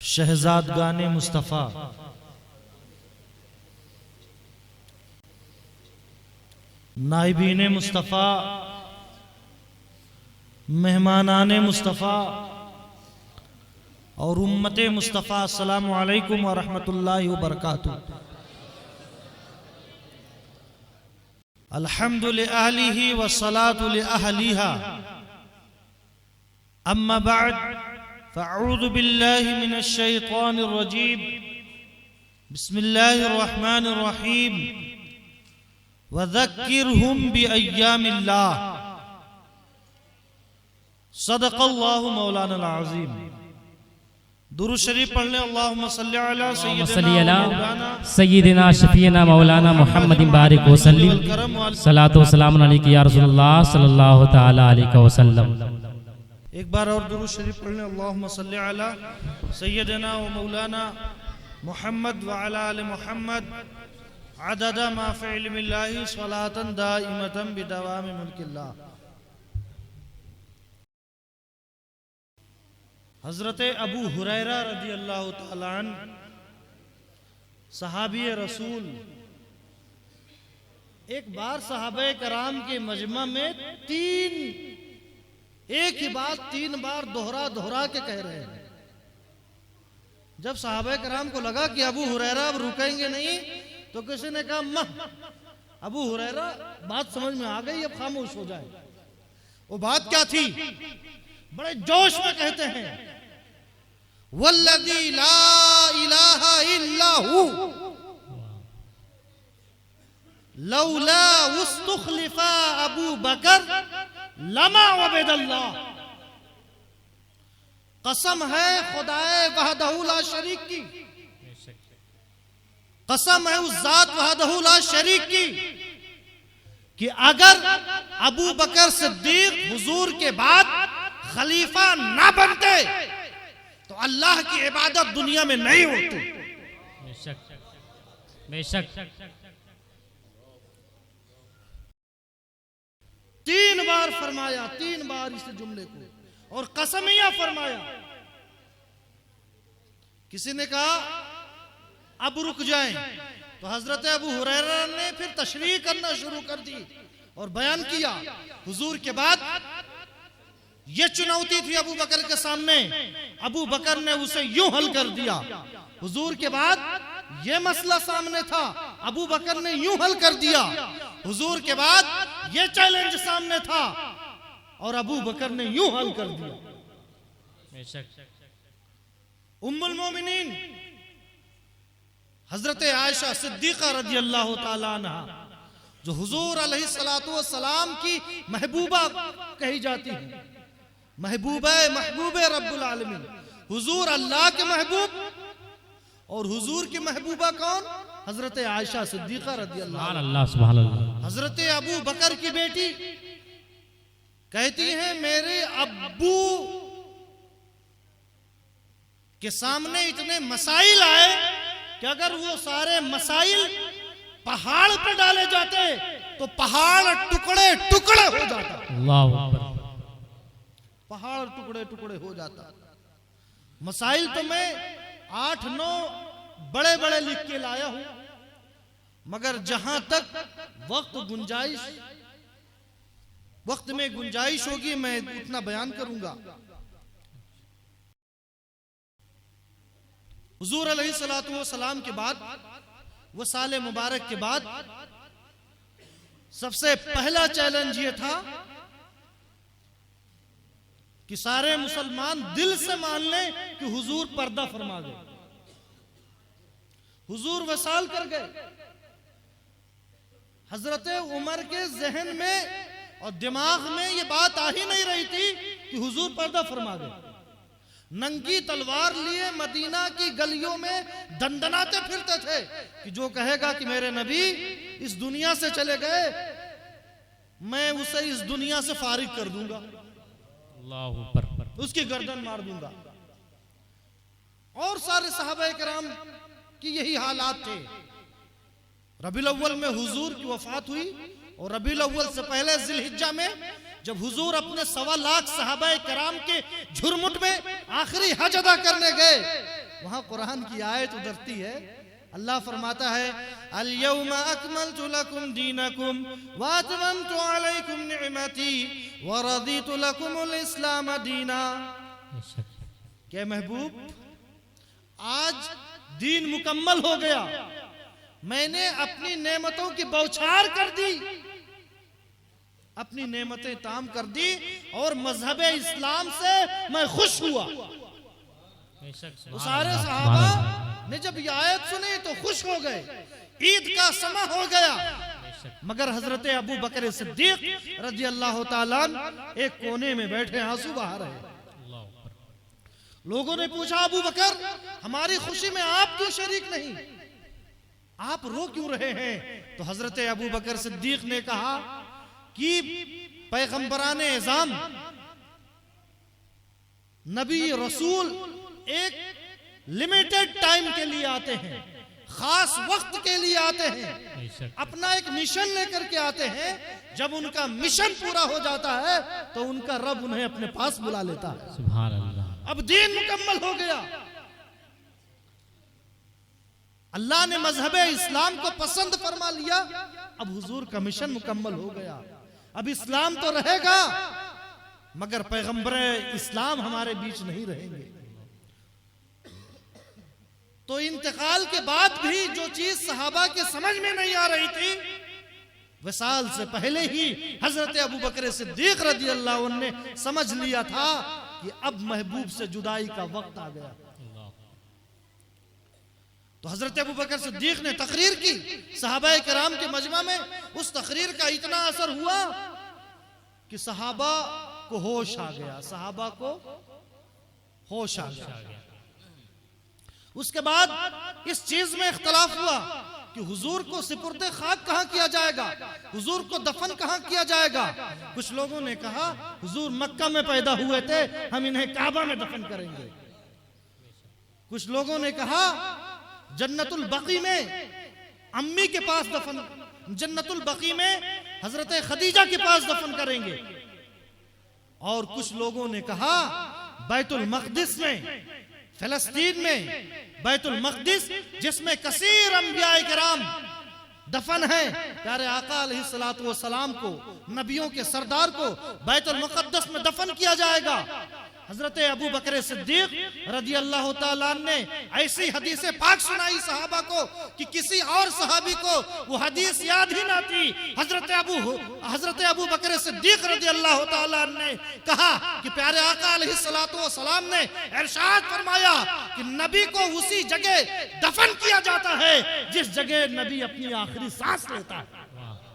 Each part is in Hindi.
शहजादगाने मुस्तफ़ा, नाइबीने मुस्तफ़ा, मेहमानाने मुस्तफ़ा और उम्मते मुस्तफ़ा, अस्सलामु अलैकुम व रहमतुल्लाहि व बरकातुहू। अल्हम्दु लिअहलिही व सलातु लिअहलिहा, अम्मा बअद, फ़अऊज़ु बिल्लाहि मिनश शैतानिर रजीम, बिस्मिल्लाहिर रहमानिर रहीम, वज़क्किरहुम बिअय्यामिल्लाह, सदक़ल्लाहु मौलाना अज़ीम। दुरूद शरीफ पढ़ लें। अल्लाहुम्मा सल्लि अला सय्यिदिना शफीना मौलाना मुहम्मदिन बारिक वसल्लिम, सलातो व सलाम अलैका या रसूलल्लाह सल्लल्लाहु तआला अलैहि वसल्लम। एक बार और दुरूद शरीफ पढ़ लें। अल्लाहुम्मा सल्लि अला सय्यिदिना व मौलाना मुहम्मद व अला आलि मुहम्मद अदद मा फ़ी इल्मिल्लाहि सलातन दाइमतन बिदवामि मुल्किल्लाह। हज़रत अबू हुरैरा रज़ी अल्लाह तआला अन्हु, सहाबी रसूल, एक बार सहाबे कराम के मजमा में एक ही बात 3 बार दोहरा दोहरा के कह रहे हैं। जब सहाबे कराम को लगा कि अबू हुरैरा अब रुकेंगे नहीं, तो किसी ने कहा मह अबू हुरैरा, बात समझ में आ गई, अब खामोश हो जाए। वो बात क्या थी? बड़े जोश में कहते हैं, वल्लज़ी ला इलाहा इल्ला हु लौला उस्तुखलिफा अबू बकर लमा वबदल्लाह। कसम है खुदाए वहदहु ला शरीक की, कसम है उस जात वहदहु ला शरीक की कि अगर अबू बकर सिद्दीक हुजूर के बाद खलीफा ना बनते तो अल्लाह की इबादत दुनिया में नहीं होती। बेशक बेशक। 3 बार फरमाया, 3 बार इस जुमले को, और कसमिया फरमाया। किसी ने कहा अब रुक जाएं, तो हजरत अबू हुरैरा ने फिर तशरीह करना शुरू कर दी और बयान किया, हुजूर के बाद यह चुनौती थी अबू बकर के सामने, अबू बकर ने उसे यूं हल कर दिया। हुजूर के बाद यह मसला सामने था, अबू बकर ने यूं हल कर दिया। हुजूर के बाद यह चैलेंज सामने था और अबू बकर ने यूं हल कर दिया। उम्मुल मोमिनीन हजरत आयशा सिद्दीका रज़ी अल्लाह तआला अन्हा, जो हुजूर अलैहिस्सलातु वस्सलाम की महबूबा कही जाती है, महबूबे रब्बुल आलमीन, हुजूर अल्लाह के महबूब, और हुजूर की महबूबा कौन? हजरत आयशा सिद्दीका रज़ी अल्लाह। सुभान अल्लाह। हजरत अबू बकर की बेटी कहती हैं, मेरे अब्बू के सामने इतने मसाइल आए कि अगर वो सारे मसाइल पहाड़ पर डाले जाते तो पहाड़ टुकड़े टुकड़े हो जाता। अल्लाहु अकबर। पहाड़ टुकड़े टुकड़े हो जाता। मसाइल तो मैं 8-9 बड़े बड़े लिख के लाया हूं, मगर जहां तक वक्त में गुंजाइश होगी मैं उतना बयान करूंगा। हुजूर अलैहिस्सलातु वस्सलाम के बाद, वो साले मुबारक के बाद, सबसे पहला चैलेंज ये था कि सारे मुसलमान दिल से मान लें कि हुजूर पर्दा फरमा गए, हुजूर वसाल कर गए। हजरत उमर के जहन में और दिमाग में ये बात आ ही नहीं रही थी कि हुजूर पर्दा फरमा गए। नंगी तलवार लिए मदीना की गलियों में दंदनाते फिरते थे कि जो कहेगा कि मेरे नबी इस दुनिया से चले गए, मैं उसे इस दुनिया से फारिग कर दूंगा, अल्लाहु अकबर, उसकी गर्दन मार दूंगा। और सारे सहाबाए किराम की यही हालात थे। रबीउल अव्वल में हुजूर की वफात हुई और रबीउल अव्वल से पहले जिलहिज्जा में जब हुजूर अपने 1.25 लाख सहाबाए किराम के झुरमुट में आखिरी हज अदा करने गए वहां कुरान की आयत उतरती है। अल्लाह फरमाता है अल-यौमा अकमलतु लकुम दीनकुम व अतममतु अलैकुम निअमती व रदीतु लकुमुल इस्लाम दीना। क्या महबूब, आज दीन मुकम्मल हो गया, मैंने अपनी नेमतों की बौछार कर दी, अपनी नेमतें ताम कर दी और मजहब इस्लाम से मैं खुश हुआ। सारे सहाबा ने जब ये आयत सुनी तो खुश हो गए, ईद का समय हो गया। मगर हजरत अबू बकर सिद्दीक रजी अल्लाह ताला एक कोने में बैठे आंसू बहा रहे। लोगों ने पूछा अबू बकर, हमारी खुशी में आप क्यों शरीक नहीं, आप रो क्यों रहे हैं? तो हजरत अबू बकर सिद्दीक ने कहा कि पैगंबराने एज़ाम, नबी रसूल एक लिमिटेड टाइम के लिए आते हैं, खास वक्त के लिए आते हैं, अपना एक मिशन लेकर के आते हैं। जब उनका मिशन पूरा हो जाता है तो उनका रब उन्हें अपने पास बुला लेता है। सुभान अल्लाह। अब दीन मुकम्मल हो गया, अल्लाह ने मजहब इस्लाम को पसंद फरमा लिया, अब हुजूर का मिशन मुकम्मल हो गया। अब इस्लाम तो रहेगा मगर पैगंबर इस्लाम हमारे बीच नहीं रहेंगे। तो इंतकाल के बाद भी जो चीज सहाबा के समझ में नहीं आ रही थी, विसाल से पहले ही हजरत अबू बकर सिद्दीक रज़ी अल्लाह अन्हु ने समझ लिया था कि अब महबूब से जुदाई का वक्त आ गया। तो हजरत अबू बकर सिद्दीक ने तकरीर की सहाबा किराम के मजमा में। उस तकरीर का इतना असर हुआ कि सहाबा को होश आ गया, सहाबा को होश आ गया। उसके बाद इस चीज में इख्तलाफ हुआ कि हुजूर को सिपुर्दे खाक कहां किया जाएगा, हुजूर को दफन कहां किया जाएगा। कुछ लोगों ने कहा हुजूर मक्का में पैदा हुए थे, हम इन्हें काबा में दफन करेंगे। कुछ लोगों ने कहा जन्नतुल बकी में अम्मी के पास दफन, जन्नतुल बकी में हजरत खदीजा के पास दफन करेंगे। और कुछ लोगों ने कहा बैतुल मक़दिस में, फिलिस्तीन में बैतुल मक़दिस जिसमें कसीर अंबिया किराम दफन है, प्यारे आका अलैहिस्सलातु वस्सलाम को, नबियों के सरदार को बैतुल मुक़द्दस में दफन किया जाएगा। हजरत अबू बकर सिद्दीक रज़ी अल्लाह ताला ने ऐसी हदीस पाक सुनाई सहाबा को कि किसी और सहाबी को वो हदीस याद ही ना थी। हजरत अबू बकर सिद्दीक रज़ी अल्लाह ताला ने कहा कि प्यारे आका अलैहिस्सलातु वस्सलाम ने इरशाद फरमाया कि नबी को उसी जगह दफन किया जाता है जिस जगह नबी अपनी आखिरी सांस लेता है।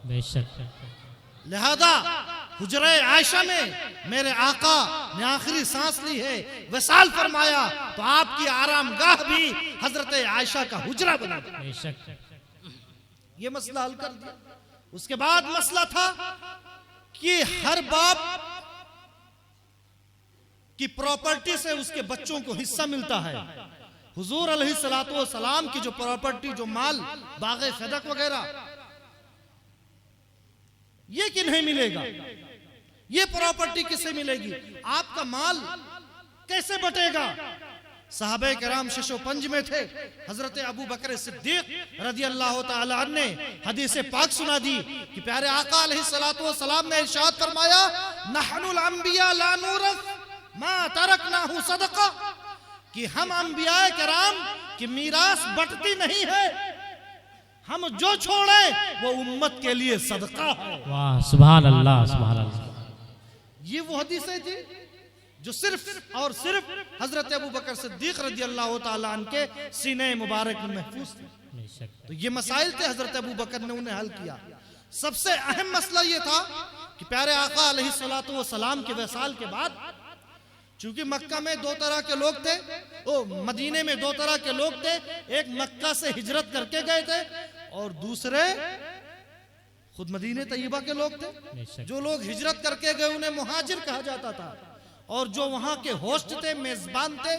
बेशक। लिहाजा हुजरे आयशा में मेरे आका ने आखिरी सांस ली है, विसाल फरमाया तो आपकी आरामगाह भी हजरत आयशा का हुजरा बना दिया। ये मसला हल कर दिया। उसके बाद मसला था कि हर बाप की प्रॉपर्टी से उसके बच्चों को हिस्सा मिलता है। हुजूर अलैहिस्सलातु वस्सलाम की जो प्रॉपर्टी, जो माल, बाग़े सदक वगैरह, ये किन्हें मिलेगा, ये प्रॉपर्टी किसे मिलेगी, आपका माल कैसे बटेगा। सहाबे किराम शिशोपंज में थे। हजरत अबू बकर सिद्दीक रज़ी अल्लाह ताला अन्हु ने हदीस पाक सुना दी कि प्यारे आका अलैहिस्सलातु वस्सलाम ने इरशाद फरमाया नहनुल अंबिया ला नूरस मा तरकनाहु सदका, कि हम अंबिया किराम की मीरास बटती नहीं है, हम जो छोड़े वो उम्मत के लिए सदका है। वाह सुभान अल्लाह, सुभान अल्लाह। ये वो हदीसें थी जो सिर्फ और सिर्फ हजरत अबू बकर सिद्दीक रज़ी अल्लाह ताला अन्हु के सीने मुबारक में महफूज थे। तो ये मसाइल थे, हजरत अबू बकर ने उन्हें हल किया। सबसे अहम मसला ये था कि प्यारे आका अलैहिस्सलातु वस्सलाम के वसाल के बाद, चूंकि मक्का में दो तरह के लोग थे, मदीने में दो तरह के लोग थे, एक मक्का से हिजरत करके गए थे और दूसरे खुद मदीने तैयबा के लोग थे। जो लोग हिजरत करके गए उन्हें मुहाजिर कहा जाता था, और जो वहां के होस्ट थे, मेजबान थे,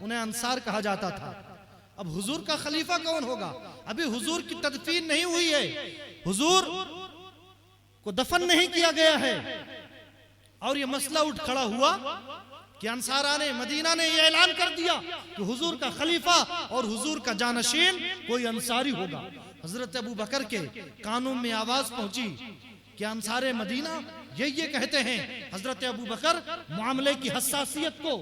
उन्हें अंसार कहा जाता था। अब हुजूर का खलीफा कौन होगा? अभी हुजूर की तदफीन नहीं हुई है, हुजूर को दफन नहीं किया गया है, और यह मसला उठ खड़ा हुआ कि अंसाराने मदीना ने यह ऐलान कर दिया कि हुजूर का खलीफा और हुजूर का जानशीन कोई अंसारी होगा। हजरत अबू बकर के कानों में आवाज पहुंची कि अंसारे मदीना ये कहते हैं। हजरत अबू बकर मामले की हसासियत को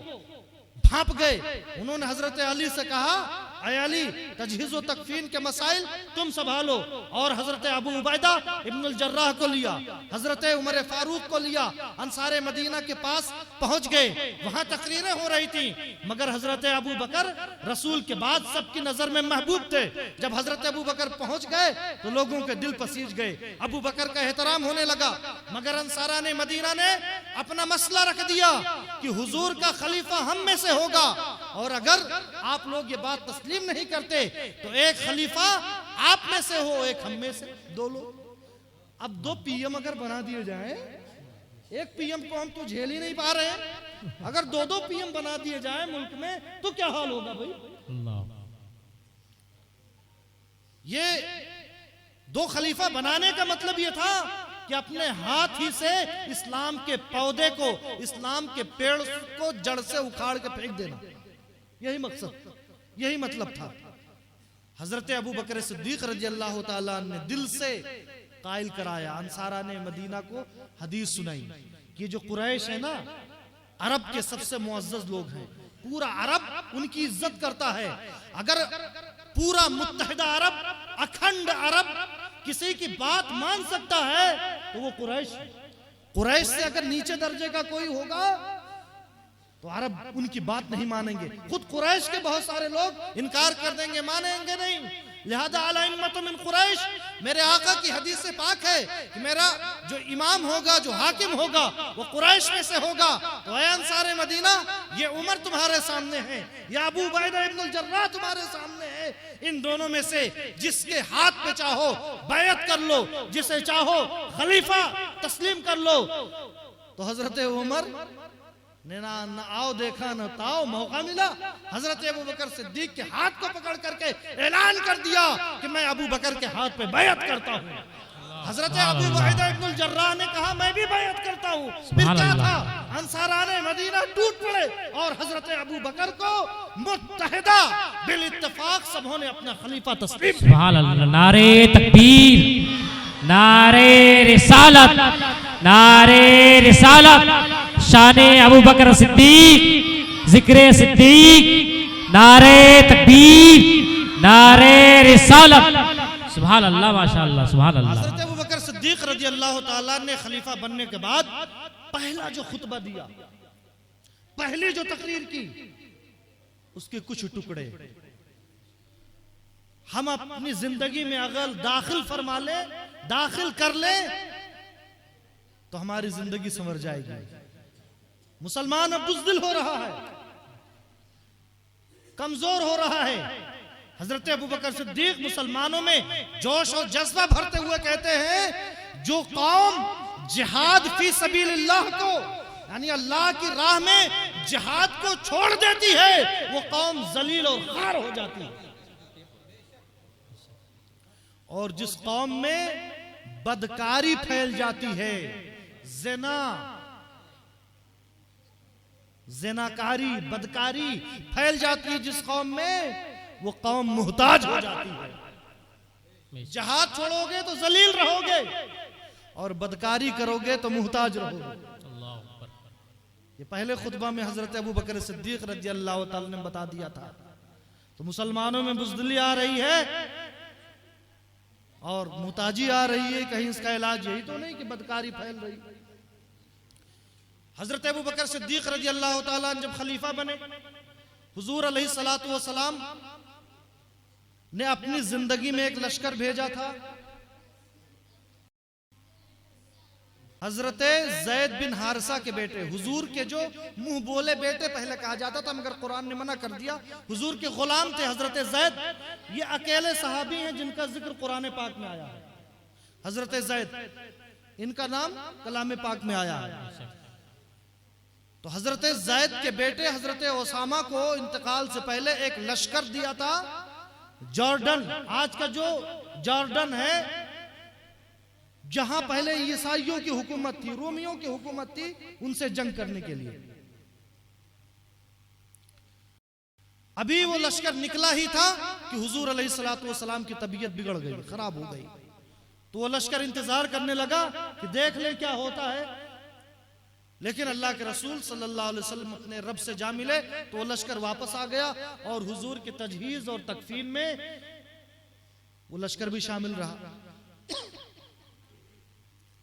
भांप गए। उन्होंने हजरत अली से कहा, अय अली, तजहीज़ व तकफीन के मसाइल तुम संभालो। और हजरत अबू उबैदा इब्नुल जर्राह को लिया, हजरत उमर फारूक को लिया, अंसारे मदीना के पास पहुंच गए। वहां तकरीरें हो रही थी, मगर हजरत अबू बकर रसूल के बाद सबकी नजर में महबूब थे। जब हजरत अबू बकर पहुंच गए तो लोगों के दिल पसीज गए। अबू बकर का एहतराम होने लगा, मगर अंसाराने मदीना ने अपना मसला रख दिया कि हुजूर का खलीफा हम में से होगा, और अगर आप लोग ये बात तस्लीम नहीं करते तो एक खलीफा आप में से हो, एक हम में से, दो लोग। अब दो पीएम अगर बना दिए जाएं, एक पीएम को हम तो झेल ही नहीं पा रहे हैं, अगर दो दो पीएम बना दिए जाएं मुल्क में तो क्या हाल होगा भाई। ये दो खलीफा बनाने का मतलब ये था कि अपने हाथ ही से इस्लाम के पौधे को, इस्लाम के पेड़ को जड़ से उखाड़ के फेंक देना, यही मकसद, यही मतलब था। हजरत अबू बकर सिद्दीक रजी अल्लाह ताला ने दिल से कायल कराया। अंसारा ने मदीना को हदीस सुनाई कि जो कुरैश है ना, अरब के सबसे मुअज्जज लोग हैं, पूरा अरब उनकी इज्जत करता है। अगर पूरा मुत्तहिदा अरब, अखंड अरब किसी की बात मान सकता है तो वो कुरैश से अगर नीचे दर्जे का कोई होगा तो अरब उनकी बात नहीं मानेंगे। खुद कुरैश के बहुत सारे लोग इनकार कर देंगे, मानेंगे नहीं। लिहाजा अला इम्मतुम मिन कुरैश, मेरे आका की हदीस से पाक है कि मेरा जो इमाम होगा, जो हाकिम होगा, वो कुरैश में से होगा। तो ऐ अंसारे मदीना, ये उमर तुम्हारे सामने है, या अबू उबैदा इब्नुल जर्राह तुम्हारे सामने है। इन दोनों में से जिसके हाथ पे चाहो बैअत कर लो, जिसे चाहो खलीफा तस्लीम कर लो। तो हजरत उमर ने ना आओ देखा न ताओ मौका मिला, हजरत अबू बकर सिद्दीक के हाथ को पकड़ करके ऐलान कर दिया कि मैं अबू बकर के हाथ पे बैअत करता हूँ। हजरत अबू उबैदा इब्नुल जर्राह ने कहा मैं भी बैअत करता हूँ। फिर क्या था, अंसाराने मदीना टूट पड़े और हजरत अबू बकर को मुत्तहिदा बिल इत्तेफाक सबों ने अपना खलीफा तस्लीम। सुभान अल्लाह। नारे तकबीर, नारे रिसालत, नारे रिसालत, शाने अबू बकर सिद्दीक, जिक्रे सिद्दीक, नारे तकबीर, नारे रिसालत। सुभान अल्लाह, माशाअल्लाह, सुभान अल्लाह। हज़रत अबू बकर सिद्दीक रज़ी अल्लाह ताला ने खलीफा बनने के बाद पहला जो खुतबा दिया, पहली जो तकरीर की, उसके कुछ टुकड़े हम अपनी जिंदगी में अगर दाखिल फरमा ले, दाखिल कर ले तो हमारी जिंदगी संवर जाएगी। मुसलमान अब बुज़दिल हो रहा है, कमजोर हो रहा है। हजरत अबू बकर सिद्दीक मुसलमानों में जोश और जज्बा भरते हुए कहते हैं, जो कौम जिहाद फी सबीलिल्लाह को, यानी अल्लाह की राह में जिहाद को छोड़ देती है, वो कौम जलील और खार हो जाती है। और जिस कौम में बदकारी फैल जाती है, ज़िनाकारी, बदकारी फैल जाती है जिस कौम में, वो कौम मुहताज हो जाती है। जहाद छोड़ोगे तो जलील रहोगे और बदकारी करोगे तो मुहताज रहोगे। ये पहले खुतबा में हजरत अबू बकर सिद्दीक रज़ी अल्लाह ताला ने बता दिया था। तो मुसलमानों में बुज़दिली आ रही है और मुहताजी आ रही है, कहीं इसका इलाज यही तो नहीं कि बदकारी फैल रही। हजरत अबू बकर सिद्दीक रज़ी अल्लाह ताला जब खलीफा बने, हुजूर अलैहिस्सलातु वस्सलाम ने अपनी जिंदगी में एक लश्कर भेजा था। हजरत ज़ैद बिन हारिसा के बेटे, हुजूर के जो मुंह बोले बेटे पहले कहा जाता था, मगर कुरान ने मना कर दिया। हुजूर के गुलाम थे हजरत ज़ैद, ये अकेले सहाबी हैं जिनका जिक्र कुरान पाक में आया है। हजरत ज़ैद, इनका नाम कलाम पाक में आया है। तो हजरत ज़ैद के बेटे हजरत ओसामा को इंतकाल से पहले एक लश्कर दिया था जॉर्डन, आज का जो जॉर्डन है, जहां पहले ईसाइयों की हुकूमत थी, रोमियों की हुकूमत थी, उनसे जंग करने के लिए। अभी वो लश्कर निकला ही था कि हुजूर अलैहिस्सलातु वस्सलाम की तबीयत बिगड़ गई, खराब हो गई। तो वो लश्कर इंतजार करने लगा कि देख ले क्या होता है। लेकिन अल्लाह के रसूल सल्लल्लाहु अलैहि वसल्लम अपने रब से जा मिले तो वो लश्कर वापस आ गया और हुजूर की तजहीज और तकफीन में वो लश्कर भी शामिल रहा।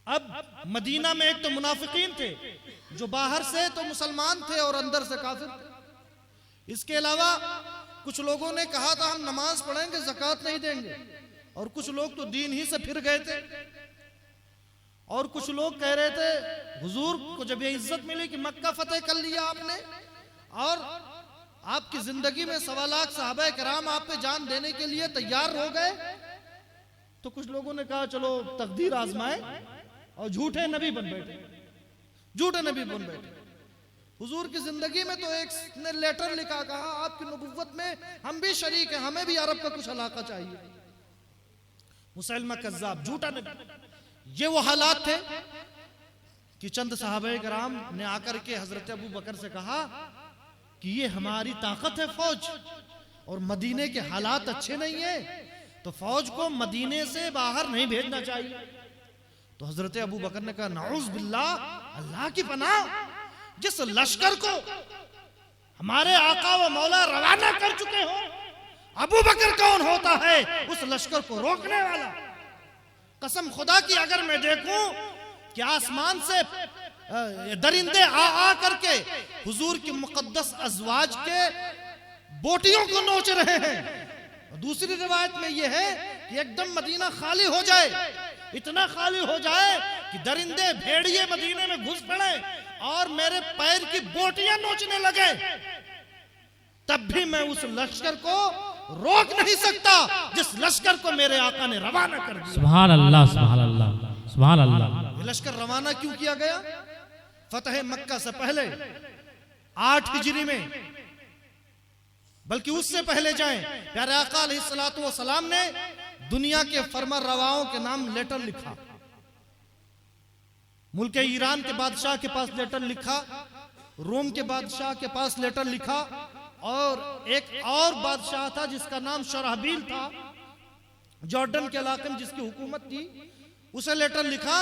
अब मदीना में एक तो मुनाफिकीन थे जो बाहर से तो मुसलमान थे और अंदर से काफिर थे। इसके अलावा कुछ लोगों ने कहा था हम नमाज पढ़ेंगे, ज़कात नहीं देंगे, और कुछ लोग तो दीन ही से फिर गए थे। और कुछ लोग कह रहे थे हुजूर को जब ये इज्जत मिली कि मक्का फतेह कर लिया आपने और आपकी जिंदगी में 1.25 लाख सहाबा कराम आप पे जान देने के लिए तैयार हो गए, तो कुछ लोगों ने कहा चलो तकदीर आजमाए और झूठे नबी बन बैठे, झूठे नबी बन बैठे। हुजूर की जिंदगी में तो एक ने लेटर लिखा, कहा आपकी नबुव्वत में हम भी शरीक हैं, हमें भी अरब का कुछ इलाका चाहिए। मुसैलमा कज़्ज़ाब, झूठा नबी। ये वो हालात थे कि चंद सहाबे कराम ने आकर के हजरत अबू बकर से कहा कि ये हमारी ताकत है फौज, और मदीने के हालात अच्छे नहीं है, तो फौज को मदीने से बाहर नहीं भेजना चाहिए। तो हजरत अबू बकर ने कहा नाउज़ बिल्लाह, अल्लाह की पनाह, जिस लश्कर को हमारे आका व मौला रवाना कर चुके हो, अबू बकर कौन होता है उस लश्कर को रोकने वाला। कसम खुदा की अगर मैं देखूं कि आसमान से दरिंदे आ करके हुजूर की मुकद्दस अज़वाज के बोटियों को नोच रहे हैं, दूसरी रिवायत में यह है कि एकदम मदीना खाली हो जाए, इतना खाली हो जाए कि दरिंदे भेड़िए मदीने में घुस पड़े और मेरे पैर की बोटियां नोचने लगे, तब भी मैं उस लश्कर को रोक नहीं सकता जिस लश्कर को मेरे आका ने रवाना कर दिया। सुभान अल्लाह, सुभान अल्लाह, सुभान अल्लाह। ये लश्कर रवाना क्यों किया गया? फतह मक्का से पहले 8 हिजरी में, बल्कि उससे पहले जाएं, प्यारे आका अलैहिस्सलातु वस्सलाम ने दुनिया के फरमा रवाओं के नाम लेटर लिखा। मुल्क ईरान के बादशाह के पास लेटर लिखा, रोम के बादशाह के पास लेटर लिखा, और एक और बादशाह था जिसका नाम शरहबील था, जॉर्डन के इलाके में जिसकी हुकूमत थी, उसे लेटर लिखा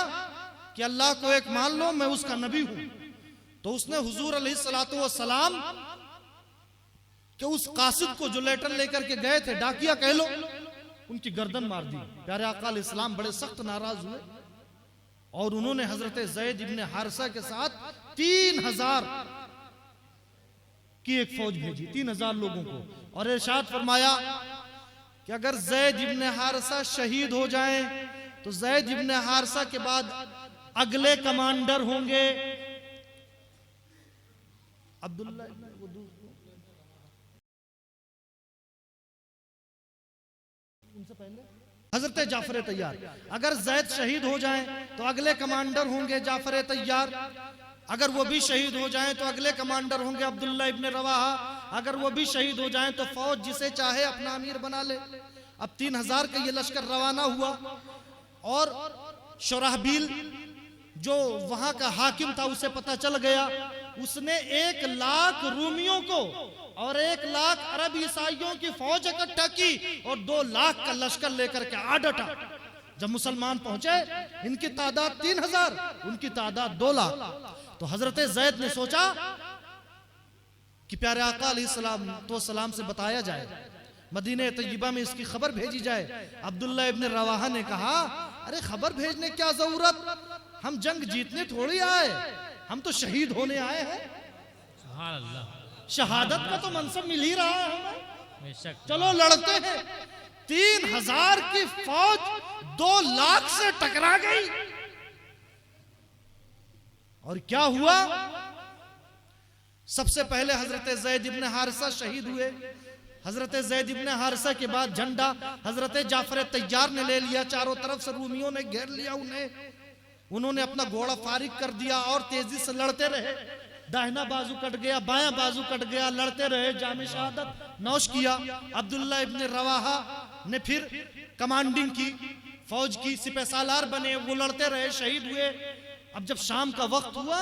कि अल्लाह को एक मान लो, मैं उसका नबी हूं। तो उसने हुजूर अलैहिस्सलातु वस्सलाम के उस कासिद को जो लेटर लेकर के गए थे, डाकिया कह लो, उनकी गर्दन मार दी। प्यारे आका अलैहिस्सलाम बड़े सख्त नाराज हुए और उन्होंने हजरत ज़ैद इब्ने हारिसा के साथ 3000 की एक फौज भेजी, 3000 लोगों को, और इरशाद फरमाया कि अगर ज़ैद इब्ने हारिसा शहीद हो जाएं तो ज़ैद इब्ने हारिसा के बाद अगले कमांडर होंगे अब्दुल्ला उनसे पहले हजरत जाफर तैयार। अगर ज़ैद शहीद हो जाएं तो अगले कमांडर होंगे जाफर तैयार, अगर वो भी शहीद हो जाएं तो अगले कमांडर होंगे अब्दुल्ला इब्ने रवाहा, अगर वो भी शहीद हो जाएं तो फौज जिसे चाहे अपना अमीर बना ले। अब 3000 का ये लश्कर रवाना हुआ और शरहबील जो वहां का हाकिम था उसे पता चल गया, उसने 1 लाख रूमियों को और 1 लाख अरब ईसाइयों की फौज इकट्ठा की और 2 लाख का लश्कर लेकर के आ डटा। जब मुसलमान पहुंचे, इनकी तादाद 3000, उनकी तादाद 2 लाख। तो हजरत ज़ैद ने सोचा कि प्यारे आका अलैहिस्सलाम से बताया जाए, मदीने तय्यबा में इसकी खबर भेजी जाए। अब्दुल्ला इब्ने रवाहा ने कहा अरे खबर भेजने क्या जरूरत, हम जंग जीतने थोड़ी आए, हम तो शहीद होने आए हैं। सुभान अल्लाह, शहादत का तो मनसब मिल ही रहा है हमें, चलो लड़ते हैं। 3000 की फौज 2 लाख से टकरा गई और क्या हुआ? सबसे पहले हजरत ज़ैद इब्ने हारिसा शहीद हुए। हजरत ज़ैद इब्ने हारिसा के बाद झंडा हजरत जाफर तैयार ने ले लिया, चारों तरफ से रूमियों ने घेर लिया उन्होंने अपना घोड़ा फारिग कर दिया और तेजी से लड़ते रहे। दाहिना बाजू कट गया, बायां बाजू कट गया, लड़ते रहे, जामे शहादत नौश किया। अब्दुल्ला इब्ने रवाहा ने फिर कमांडिंग की, फौज की, सिपह सालार बने, वो लड़ते रहे, शहीद हुए। अब जब शाम का वक्त हुआ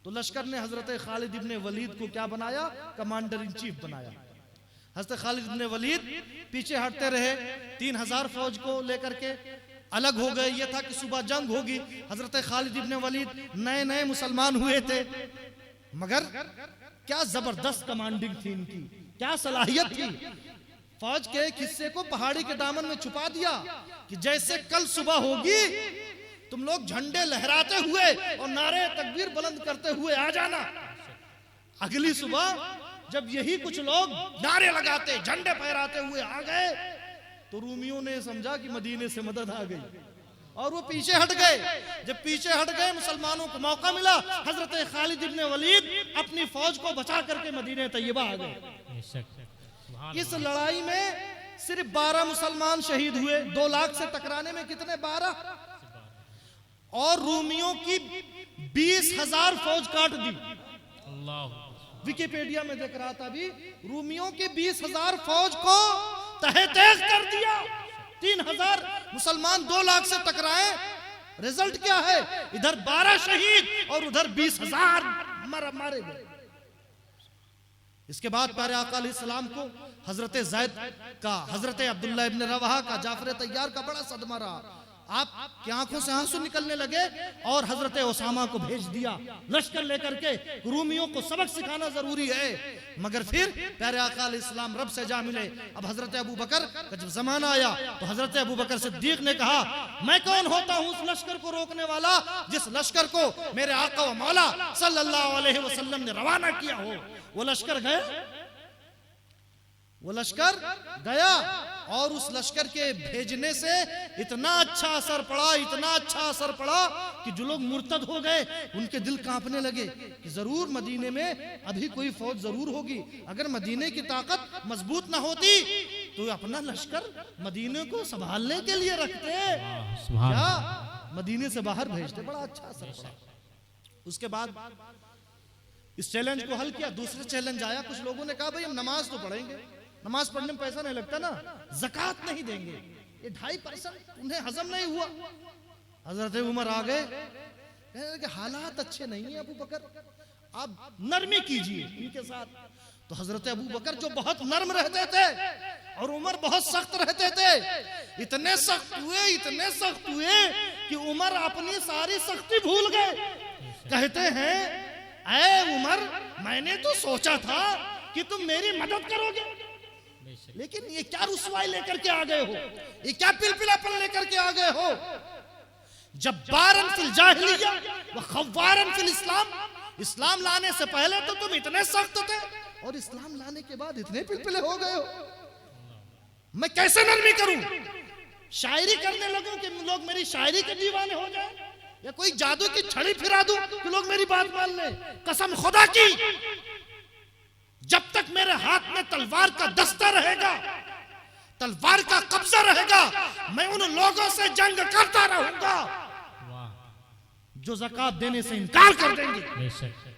तो लश्कर ने हजरत खालिद इब्ने वलीद को क्या बनाया? कमांडर इन चीफ बनाया। हजरत खालिद इब्ने वलीद पीछे हटते रहे, 3000 फौज को लेकर के अलग हो गए। ये था कि सुबह जंग होगी। हजरत खालिद इब्ने वलीद नए नए मुसलमान हुए थे, मगर क्या जबरदस्त कमांडिंग थी इनकी, क्या सलाहियत थी। फौज के एक हिस्से को पहाड़ी के दामन में छुपा दिया कि जैसे कल सुबह होगी तुम लोग झंडे लहराते हुए और नारे तकबीर बुलंद करते हुए आ जाना। अगली सुबह जब यही कुछ लोग नारे लगाते, झंडे फहराते हुए आ गए, तो रूमियों ने समझा कि मदीने से मदद आ गई और वो पीछे हट गए। जब पीछे हट गए, मुसलमानों को मौका मिला, हजरत खालिद इब्ने वलीद अपनी फौज को बचा करके मदीने तैयबा आ गए। इस लड़ाई में सिर्फ 12 मुसलमान शहीद हुए। 2 लाख से टकराने में कितने? 12। और रूमियों की 20,000 फौज काट दी। विकिपीडिया में देख रहा था अभी, रूमियों की 20,000 फौज को तहे तेज कर दिया। 3,000 मुसलमान 2 लाख से टकराए। रिजल्ट क्या है? इधर 12 शहीद और उधर 20,000 मारे गए। इसके बाद प्यारे आका अलैहिस्सलाम को हजरत ज़ैद का, हजरत अब्दुल्लाह इब्न रवाहा का, जाफर तैयार का बड़ा सदमा रहा। आपकी आंखों से आंसू निकलने लगे और हजरत ओसामा को भेज दिया लश्कर लेकर के। रूमियों को सबक सिखाना जरूरी है। मगर फिर प्यारे आका अलैहिस्सलाम रब से जा मिले। अब हजरत अबू बकर का जब जमाना आया तो हजरत अबू बकर सिद्दीक ने कहा, मैं कौन होता हूं उस लश्कर को रोकने वाला जिस लश्कर को मेरे आका व मौला सल्लल्लाहु अलैहि वसल्लम ने रवाना किया हो। वो लश्कर गया, वो लश्कर गया और उस लश्कर के भेजने से इतना अच्छा असर पड़ा, इतना अच्छा असर पड़ा कि जो लोग मुर्तद हो गए उनके दिल कांपने लगे कि जरूर मदीने में अभी कोई फौज जरूर होगी। अगर मदीने की ताकत मजबूत ना होती तो अपना लश्कर मदीने को संभालने के लिए रखते, क्या मदीने से बाहर भेजते। बड़ा अच्छा असर पड़ा। उसके बाद इस चैलेंज को हल किया। दूसरा चैलेंज आया, कुछ लोगों ने कहा भाई हम नमाज तो पढ़ेंगे, नमाज पढ़ने में पैसा नहीं लगता ना, ज़कात नहीं देंगे, ये 2.5% उन्हें हजम नहीं हुआ। हजरत उमर आ गए, कहने लगे हालात अच्छे नहीं है अबू बकर, आप नरमी कीजिए इनके साथ। तो हजरत अबू बकर जो बहुत नर्म रहते थे और उमर बहुत सख्त रहते थे, इतने सख्त हुए कि उमर अपनी सारी सख्ती भूल गए। कहते हैं, ऐ उमर, मैंने तो सोचा था कि तुम मेरी मदद करोगे, लेकिन ये क्या रुसवाई लेकर के आ गए हो, ये क्या पिलपिलापन लेकर के आ गए हो। जब्बारन फिल जाहिलिया व खव्वारन फिल इस्लाम, इस्लाम लाने से पहले तो तुम इतने सख्त थे और इस्लाम लाने के बाद इतने पिलपिले हो गए हो। मैं कैसे नरमी करूं? शायरी करने लगूं कि लोग मेरी शायरी के दीवाने हो जाए, या कोई जादू की छड़ी फिरा दूं कि लोग मेरी बात मान ले। कसम खुदा की, जब तक मेरे हाथ में तलवार का दस्ता रहेगा, तलवार का कब्जा रहेगा, मैं उन लोगों से जंग करता रहूंगा जो ज़कात देने से इनकार कर देंगे।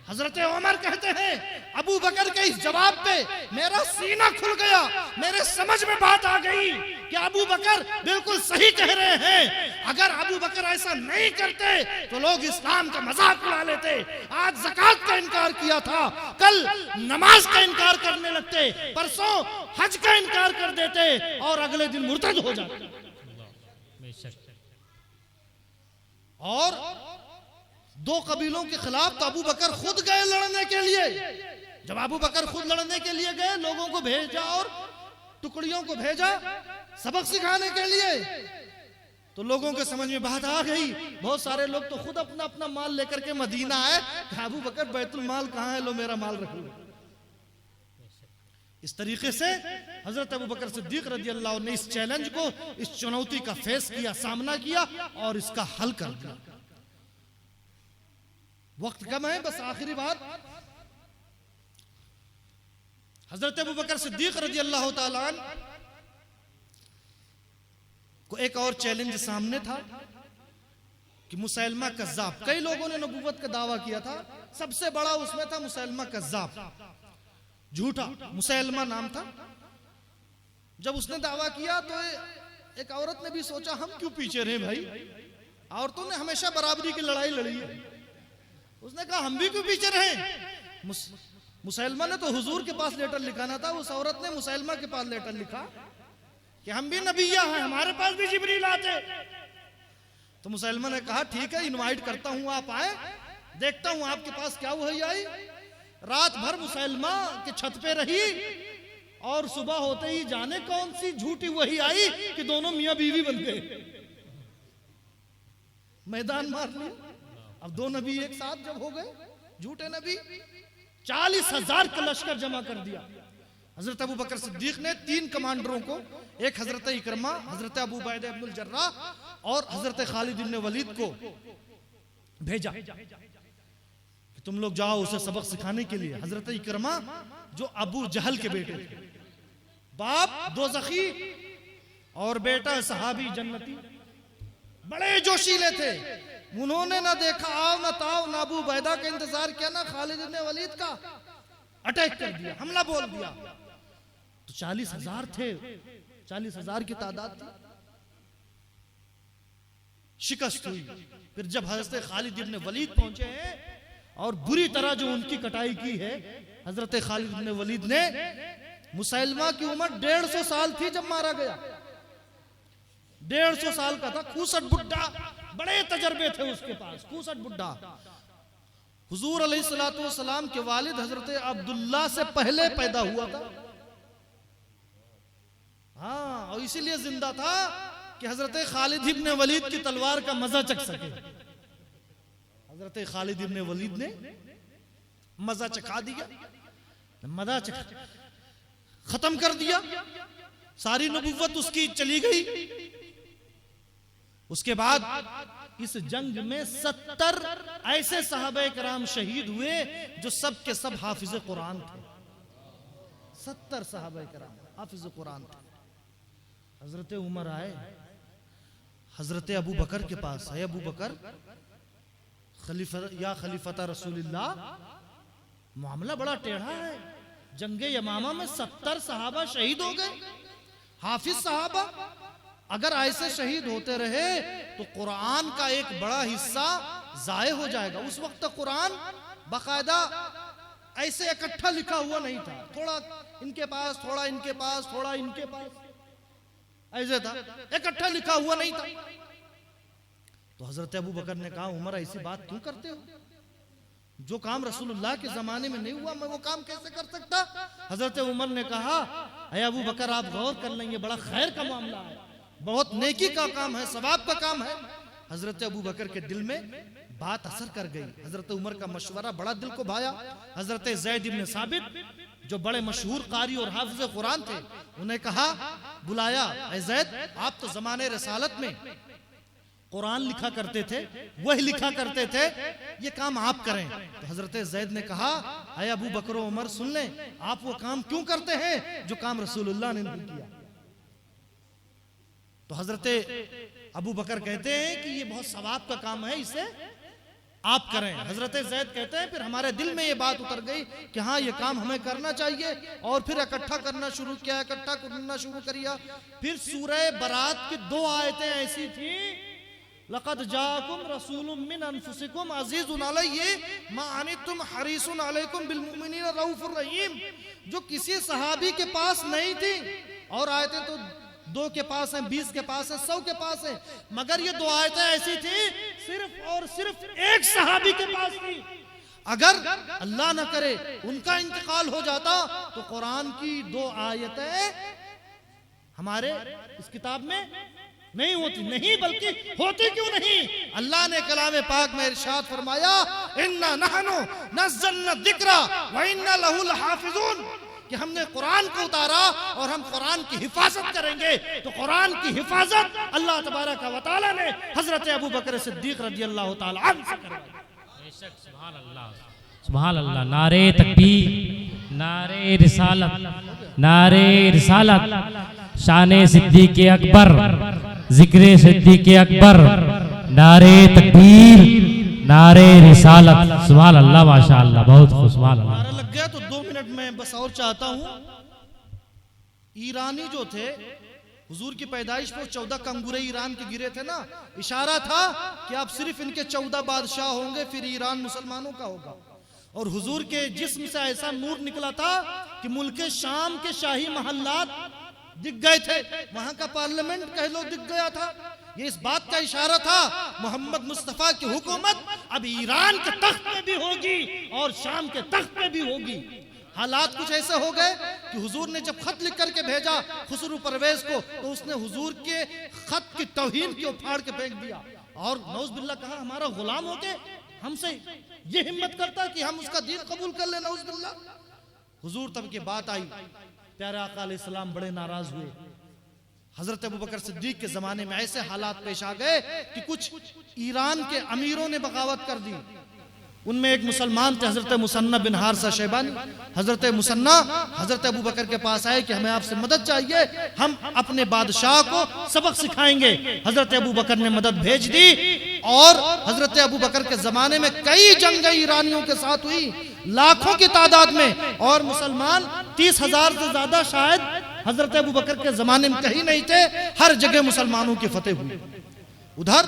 हजरत उमर कहते हैं, अबू बकर के इस जवाब पे मेरा सीना खुल गया, मेरे समझ में बात आ गई कि अबू बकर बिल्कुल सही कह रहे हैं। अगर अबू बकर ऐसा नहीं करते तो लोग इस्लाम का मजाक उड़ा लेते। आज ज़कात का इनकार किया था, कल नमाज का इनकार करने लगते, परसों हज का इनकार कर देते और अगले दिन मुर्तद हो जाते। और 2 कबीलों के खिलाफ तो अबू बकर खुद गए लड़ने के लिए। जब अबू बकर खुद लड़ने के लिए गए, लोगों को भेजा और टुकड़ियों को भेजा सबक सिखाने के लिए, तो लोगों के समझ में बात आ गई। बहुत सारे लोग तो खुद अपना अपना माल लेकर के मदीना आए, अबू बकर बैतुल माल कहाँ है, लो मेरा माल रखो। इस तरीके से हजरत अबू बकर सिद्दीक रज़ी अल्लाह ने इस चैलेंज को, इस चुनौती का फेस किया, सामना किया और इसका हल कर दिया। वक्त कम है, बस आखिरी बात, हजरत अबू बकर सिद्दीक रज़ी अल्लाह ताला अन्हु को एक और चैलेंज सामने था कि मुसैलमा कज़्ज़ाब, कई लोगों ने नबूवत का दावा किया था, सबसे बड़ा उसमें था मुसैलमा कज़्ज़ाब, झूठा मुसैलमा नाम था। जब उसने दावा किया तो एक औरत ने भी सोचा हम क्यों पीछे रहे भाई, औरतों ने हमेशा बराबरी की लड़ाई लड़ी है, उसने कहा हम भी क्यों पीछे रहे? मुसैलमा ने तो हुजूर के पास लेटर लिखाना था, उस औरत ने मुसैलमा के पास लेटर लिखा कि हम भी नबिया हैं, हमारे पास भी जिब्रील आते। तो मुसैलमा ने कहा ठीक है, इनवाइट करता हूं, आप आए, देखता हूं आपके पास क्या वही आई। रात भर मुसैलमा के छत पे रही और सुबह होते ही जाने कौन सी झूठी वही आई कि दोनों मियां बीवी बन गए, मैदान मार लिया। अब दो नबी एक साथ जब हो गए, झूठे नबी, 40,000 का लश्कर जमा कर दिया। हजरत अबू बकर सिद्दीक ने 3 कमांडरों को, एक हजरत इकरमा, हजरत अबू उबैदा इब्नुल जर्राह और हजरत खालिद इब्न वलीद को भेजा कि तुम लोग जाओ उसे सबक सिखाने के लिए। हजरत इकरमा जो अबू जहल के बेटे थे, बाप दोज़खी और बेटा सहाबी जन्नती, बड़े जोशीले थे। उन्होंने ना देखा आओ ना ताओ, ना अबू उबैदा का इंतजार किया, ना खालिद इब्न वलीद का, अटैक कर दिया, हमला बोल दिया। तो 40,000 थे, 40,000 की तादाद थी। शिकस्त हुई। फिर जब हजरत खालिद इब्न वलीद पहुंचे हैं और बुरी तरह जो उनकी कटाई की है, हजरत खालिद इब्न वलीद ने, मुसैलमा की उम्र 150 साल थी जब मारा गया, 150 साल का था, खूसट बुड्ढा, बड़े तजर्बे थे उसके पास, खूसट बुड्ढा। हुजूर अलैहिस्सलातु वस्सलाम के वालिद हजरत अब्दुल्ला से पहले पैदा हुआ था। हाँ, और इसीलिए जिंदा था कि हजरत खालिद इब्न वलीद की तलवार का मजा चख सके। हजरत खालिद इब्न वलीद ने मजा चखा दिया, मजा खत्म कर दिया, सारी नबुव्वत उसकी चली गई। उसके बाद इस जंग में 70 ऐसे सहाबे कराम शहीद हुए जो सब के सब हाफिज कुरान थे। 70 सहाबे कराम हाफिज कुरान थे। हजरत उमर आए हजरत अबू बकर के पास, है अबू बकर या खलीफता रसूलुल्लाह, मामला बड़ा टेढ़ा है। जंगे यमामा में 70 सहाबा शहीद हो गए, हाफिज सहाबा। अगर ऐसे शहीद होते रहे तो कुरान का एक बड़ा हिस्सा जाये हो जाएगा। उस वक्त कुरान बाकायदा ऐसे इकट्ठा लिखा हुआ नहीं था, थोड़ा इनके पास, थोड़ा इनके पास, थोड़ा इनके पास, ऐसे था, इकट्ठा लिखा हुआ नहीं था। तो हजरत अबू बकर ने कहा उमर ऐसी बात क्यों करते हो? जो काम रसूलुल्लाह के जमाने में नहीं हुआ मैं वो काम कैसे कर सकता? हजरत उमर ने कहा अय अबू बकर आप गौर कर लेंगे, बड़ा खैर का मामला है, बहुत नेकी का काम है, सवाब का काम है। हजरत अबू बकर के दिल में बात असर कर गई। हजरत उमर का मशवरा बड़ा दिल को भाया। हजरत ज़ैद इब्न साबित जो बड़े मशहूर कारी और हाफिज कुरान थे, उन्हें कहा, बुलाया, ऐ ज़ैद आप तो जमाने रसालत में कुरान लिखा करते थे, वही लिखा करते थे, ये काम आप करें। तो हजरत ज़ैद ने कहा अय अबू बकर उमर सुन लें, आप वो काम क्यों करते हैं जो काम रसूलुल्लाह ने नहीं किया? तो हजरत अबू बकर कहते हैं कि ये बहुत सवाब का काम है, इसे आप करें। हजरत ज़ैद कहते हैं फिर हमारे दिल में ये बात उतर गई कि हाँ ये काम हमें करना चाहिए, और फिर इकट्ठा करना शुरू किया, इकट्ठा करना शुरू किया। फिर सूरह बरात की 2 आयतें ऐसी थी, लक़द जाअकुम रसूलुम मिन अनफुसिकुम अज़ीज़ुन अलैहि मा अनित्तुम हरीसुन अलैकुम बिल मुमिनीन रऊफ़ुर रहीम, जो किसी सहाबी के पास नहीं थी। और आयतें तो 2 के पास हैं, 20 के पास है, 100 के पास है, मगर ये 2 आयतें ऐसी थी सिर्फ और सिर्फ एक सहाबी के पास थी। अगर अल्लाह न करे उनका इंतकाल हो जाता तो कुरान की 2 आयतें हमारे इस किताब में नहीं होती, नहीं बल्कि होती क्यों नहीं? अल्लाह ने कलाम पाक में इरशाद फरमाया, इन्ना नहनु नज़्ज़लना ज़िक्रा व इन्ना लहु लहाफ़िज़ून, कि हमने कुरान को उतारा और हम कुरान की हिफाजत करेंगे। तो कुरान की हिफाजत अल्लाह तबारक व तआला ने हजरत अबू बकर सिद्दीक रज़ियल्लाहु तआला अन्हु से करवाई। बेशक, सुभान अल्लाह, सुभान अल्लाह। नारे तकबीर, नारे रिसालत, नारे रिसालत, शाने सिद्दीक़ अकबर, जिक्र सिद्दीक़ अकबर, नारे तकबीर, नारे रिसालत, सुभान अल्लाह, माशाअल्लाह, बहुत खूब, सुभान अल्लाह। नारा लग गया तो 2 मिनट में बस और चाहता हूं। ईरानी जो थे हुजूर की पैदाइश पर 14 कंगूरे ईरान के गिरे थे ना, इशारा था कि अब सिर्फ इनके 14 बादशाह होंगे, फिर ईरान मुसलमानों का होगा। और हुजूर के जिस्म से ऐसा नूर निकला था कि मुल्क शाम के शाही महल्लात दिख गए थे, वहां का पार्लियामेंट कह लो दिख गया था। ये इस बात का इशारा था मोहम्मद मुस्तफा की हुकूमत अब ईरान के तख्त पे भी होगी और शाम के तख्त पे भी होगी। हालात कुछ ऐसे हो गए कि हुजूर ने जब खत लिख करके भेजा खुसरू परवेज को, तो उसने हुजूर के खत की तौहीन को फाड़ के फेंक दिया और नौज बिल्ला कहा हमारा गुलाम होके हमसे ये हिम्मत करता कि हम उसका दीन कबूल कर ले, नौज बिल्ला। हुजूर तब की बात आई, प्यारे आका अलैहिस्सलाम बड़े नाराज हुए। हजरत अबू बकर सिद्दीक के जमाने में ऐसे हालात पेश आ गए कि कुछ ईरान के अमीरों ने बगावत कर दी। उनमें एक मुसलमान थे हजरत मुसन्ना बिन हारसा शैबानी। हजरत मुसन्ना हजरत अबू बकर के पास आए कि हमें आपसे मदद चाहिए, हम अपने बादशाह को सबक सिखाएंगे। हजरत अबू बकर ने मदद भेज दी और हजरत अबू बकर के जमाने में कई जंगें ईरानियों के साथ हुई, लाखों की तादाद में, और मुसलमान 30,000 से ज्यादा शायद हजरत अबू बकर के जमाने में कहीं नहीं थे। हर जगह मुसलमानों की फतेह हुई। उधर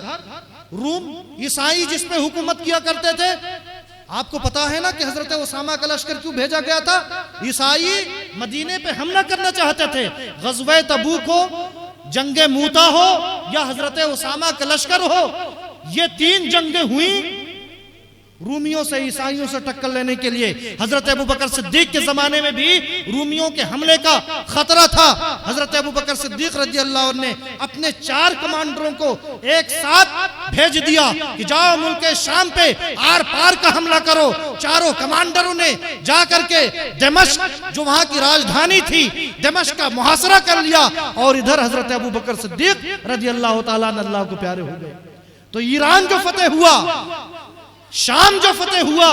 रूम ईसाई जिस पे हुकूमत किया करते थे, आपको पता है ना कि हजरत उसामा का लश्कर क्यों भेजा गया था? ईसाई मदीने पे हमला करना चाहते थे। गज़वे तबूक हो, जंगे मूता हो या हजरत उसामा का लश्कर हो, ये 3 जंगें हुई रूमियों से, ईसाइयों से टक्कर लेने के लिए। हजरत अबू बकर सिद्दीक के जमाने में भी रूमियों के हमले का खतरा था। हजरत अबू बकर सिद्दीक रज़ी अल्लाह अन्हु ने अपने 4 कमांडरों को एक साथ भेज दिया कि जाओ मुल्क शाम पे आर पार का हमला करो। चारों कमांडरों ने जाकर के दमिश्क जो वहां की राजधानी थी, दमिश्क का मुहासरा कर लिया और इधर हजरत अबू बकर सिद्दीक रज़ी अल्लाह तआला अन्हु अल्लाह को प्यारे हो गए। तो ईरान जो फतेह हुआ, शाम जो फतेह हुआ,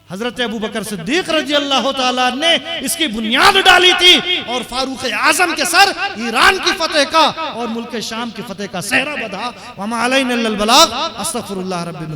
हजरत अबू बकर सिद्दीक रज़ी अल्लाह तआला ने इसकी बुनियाद डाली थी और फारूक आजम के सर ईरान की फतेह का और मुल्क शाम की फतेह का सेहरा बधा। वमा अलैना इल्लल बलाग। अस्तगफिरुल्लाह रब्बिल